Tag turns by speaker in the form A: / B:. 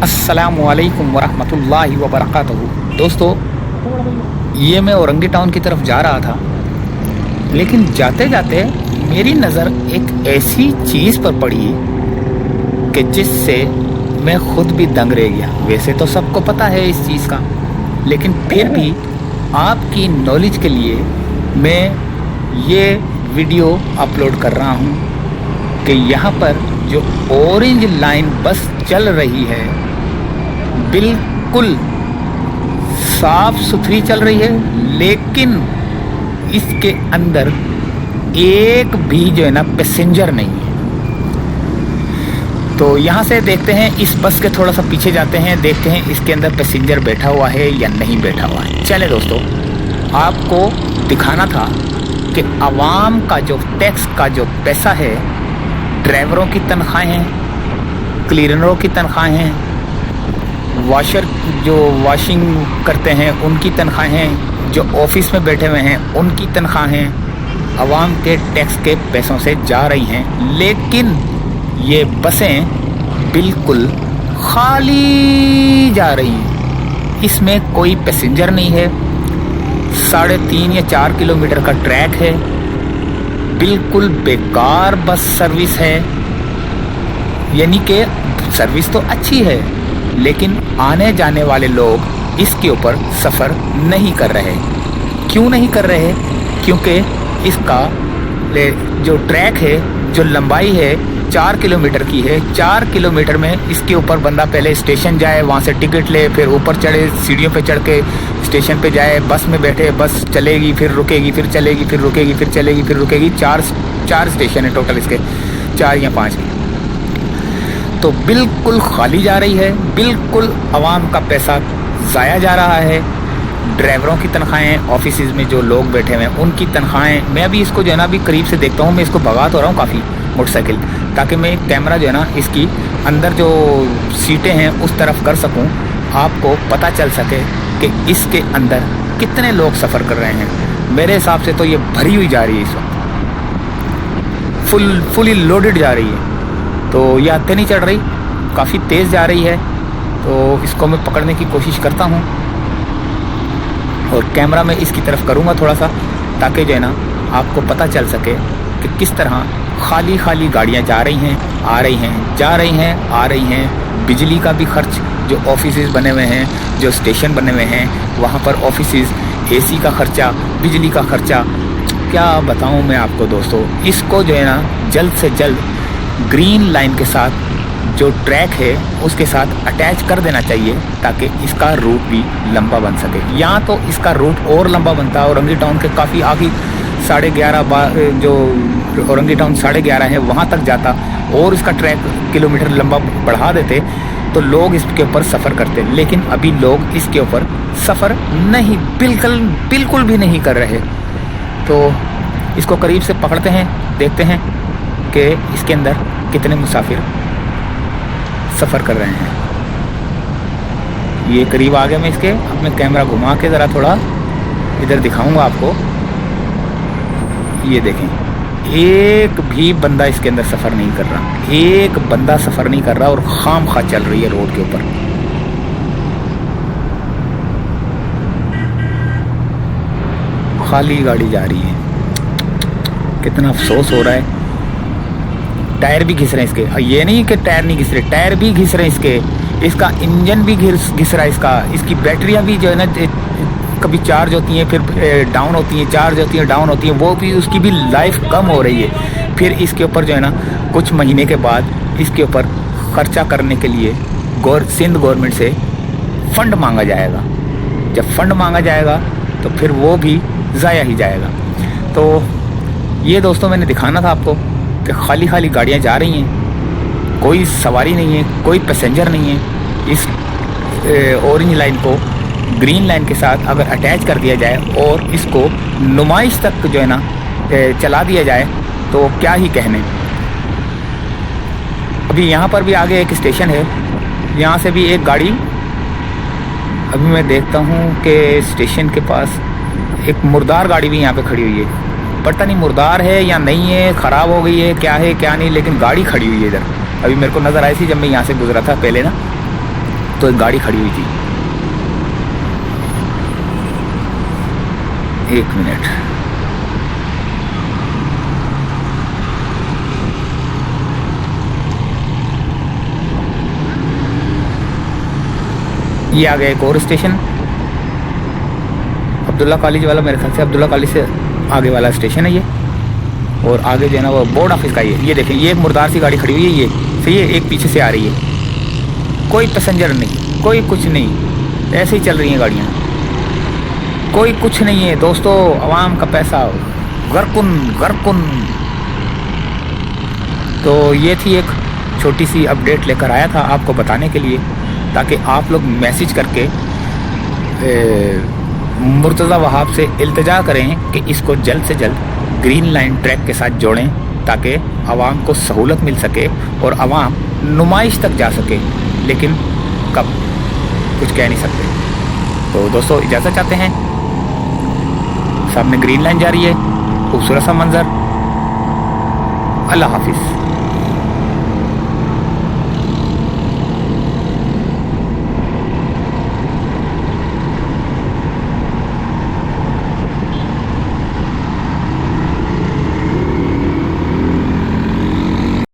A: अस्सलामुअलैकुम वरहमतुल्लाहि वबरकातुहू। दोस्तों, ये मैं औरंगी टाउन की तरफ जा रहा था, लेकिन जाते जाते मेरी नज़र एक ऐसी चीज़ पर पड़ी कि जिससे मैं खुद भी दंग रह गया। वैसे तो सबको पता है इस चीज़ का, लेकिन फिर भी आपकी नॉलेज के लिए मैं ये वीडियो अपलोड कर रहा हूँ कि यहाँ पर जो ऑरेंज लाइन बस चल रही है बिल्कुल साफ सुथरी चल रही है, लेकिन इसके अंदर एक भी जो है ना पैसेंजर नहीं है। तो यहाँ से देखते हैं, इस बस के थोड़ा सा पीछे जाते हैं, देखते हैं इसके अंदर पैसेंजर बैठा हुआ है या नहीं बैठा हुआ है। चले दोस्तों, आपको दिखाना था कि आवाम का जो टैक्स का जो पैसा है, ड्राइवरों की तनख्वाहें हैं, क्लीनरों की तनख्वाहें हैं, वॉशर जो वॉशिंग करते हैं उनकी तनख्वाहें, जो ऑफिस में बैठे हुए हैं उनकी तनख्वाहें आवाम के टैक्स के पैसों से जा रही हैं। लेकिन ये बसें बिल्कुल खाली जा रही हैं, इसमें कोई पैसेंजर नहीं है। 3.5 या 4 किलोमीटर का ट्रैक है, बिल्कुल बेकार बस सर्विस है। यानी कि सर्विस तो अच्छी है, लेकिन आने जाने वाले लोग इसके ऊपर सफ़र नहीं कर रहे। क्यों नहीं कर रहे? क्योंकि इसका जो ट्रैक है, जो लंबाई है 4 किलोमीटर की है। 4 किलोमीटर में इसके ऊपर बंदा पहले स्टेशन जाए, वहाँ से टिकट ले, फिर ऊपर चढ़े, सीढ़ियों पे चढ़ के स्टेशन पे जाए, बस में बैठे, बस चलेगी फिर रुकेगी, फिर चलेगी फिर रुकेगी, फिर चलेगी फिर रुकेगी। चार स्टेशन है टोटल इसके, 4 या 5। तो बिल्कुल खाली जा रही है, बिल्कुल आवाम का पैसा ज़ाया जा रहा है। ड्राइवरों की तनख्वाहें, ऑफिस में जो लोग बैठे हुए हैं उनकी तनख्वाहें। मैं अभी इसको जो है ना अभी करीब से देखता हूँ, मैं इसको भगा तो रहा हूँ काफ़ी मोटरसाइकिल, ताकि मैं कैमरा जो है ना इसकी अंदर जो सीटें हैं उस तरफ कर सकूं, आपको पता चल सके कि इसके अंदर कितने लोग सफ़र कर रहे हैं। मेरे हिसाब से तो ये भरी हुई जा रही है, इस वक्त फुली लोडेड जा रही है। तो ये हत्ते नहीं चढ़ रही, काफ़ी तेज़ जा रही है। तो इसको मैं पकड़ने की कोशिश करता हूँ और कैमरा में इसकी तरफ करूँगा थोड़ा सा, ताकि जो है ना आपको पता चल सके कि किस तरह खाली खाली गाड़ियाँ जा रही हैं, आ रही हैं, जा रही हैं, आ रही हैं। बिजली का भी खर्च, जो ऑफिसेज बने हुए हैं, जो स्टेशन बने हुए हैं, वहाँ पर ऑफिसेज, एसी का खर्चा, बिजली का खर्चा, क्या बताऊँ मैं आपको दोस्तों। इसको जो है ना जल्द से जल्द ग्रीन लाइन के साथ जो ट्रैक है उसके साथ अटैच कर देना चाहिए, ताकि इसका रूट भी लंबा बन सके। यहाँ तो इसका रूट और लंबा बनता है, औरंगी टाउन के काफ़ी आगे 11.5 जो औरंगी टाउन 11.5 है वहाँ तक जाता, और इसका ट्रैक किलोमीटर लंबा बढ़ा देते तो लोग इसके ऊपर सफ़र करते। लेकिन अभी लोग इसके ऊपर सफ़र नहीं, बिल्कुल भी नहीं कर रहे। तो इसको करीब से पकड़ते हैं, देखते हैं कि इसके अंदर कितने मुसाफिर सफ़र कर रहे हैं। ये करीब आ गया मैं इसके, अब मैं कैमरा घुमा के ज़रा थोड़ा इधर दिखाऊंगा आपको। ये देखें, एक भी बंदा इसके अंदर सफ़र नहीं कर रहा, एक बंदा सफ़र नहीं कर रहा, और खामखा चल रही है रोड के ऊपर। खाली गाड़ी जा रही है, कितना अफसोस हो रहा है। टायर भी घिस रहे हैं इसके, ये नहीं कि टायर नहीं घिस रहे, टायर भी घिस रहे हैं इसके, इसका इंजन भी घिस रहा है इसका, इसकी बैटरियां भी जो है ना कभी चार्ज होती हैं फिर डाउन होती हैं, चार्ज होती हैं डाउन होती हैं, वो भी उसकी भी लाइफ कम हो रही है। फिर इसके ऊपर जो है ना कुछ महीने के बाद इसके ऊपर ख़र्चा करने के लिए सिंध गवर्नमेंट से फ़ंड मांगा जाएगा। जब फ़ंड मांगा जाएगा तो फिर वो भी ज़ाया ही जाएगा। तो ये दोस्तों मैंने दिखाना था आपको कि खाली खाली गाड़ियाँ जा रही हैं, कोई सवारी नहीं है, कोई पैसेंजर नहीं है। इस ऑरेंज लाइन को ग्रीन लाइन के साथ अगर अटैच कर दिया जाए और इसको नुमाइश तक जो है ना चला दिया जाए तो क्या ही कहने। अभी यहाँ पर भी आगे एक स्टेशन है, यहाँ से भी एक गाड़ी, अभी मैं देखता हूँ कि स्टेशन के पास एक मुर्दार गाड़ी भी यहाँ पे खड़ी हुई है। पता नहीं मुर्दार है या नहीं है, ख़राब हो गई है क्या नहीं, लेकिन गाड़ी खड़ी हुई है इधर। अभी मेरे को नज़र आई थी जब मैं यहाँ से गुजरा था पहले ना। तो एक गाड़ी खड़ी हुई थी। एक मिनट, ये आ गया एक और स्टेशन, अब्दुल्ला कॉलेज वाला। मेरे ख्याल से अब्दुल्ला कॉलेज से आगे वाला स्टेशन है ये। और आगे जो है ना वो बोर्ड ऑफिस का ये देखें, ये एक मुर्दार सी गाड़ी खड़ी हुई है, ये सही है, एक पीछे से आ रही है, कोई पैसेंजर नहीं, कोई कुछ नहीं, ऐसे ही चल रही हैं गाड़ियाँ, कोई कुछ नहीं है दोस्तों। आवाम का पैसा गरकुन गरकुन। तो ये थी एक छोटी सी अपडेट लेकर आया था आपको बताने के लिए, ताकि आप लोग मैसेज करके मुर्तज़ा वहाब से इल्तिजा करें कि इसको जल्द से जल्द ग्रीन लाइन ट्रैक के साथ जोड़ें, ताकि आवाम को सहूलत मिल सके और आवाम नुमाइश तक जा सके। लेकिन कब, कुछ कह नहीं सकते। तो दोस्तों इजाज़त चाहते हैं, सामने ग्रीन लाइन जा रही है, खूबसूरत सा मंजर। अल्लाह हाफिज़।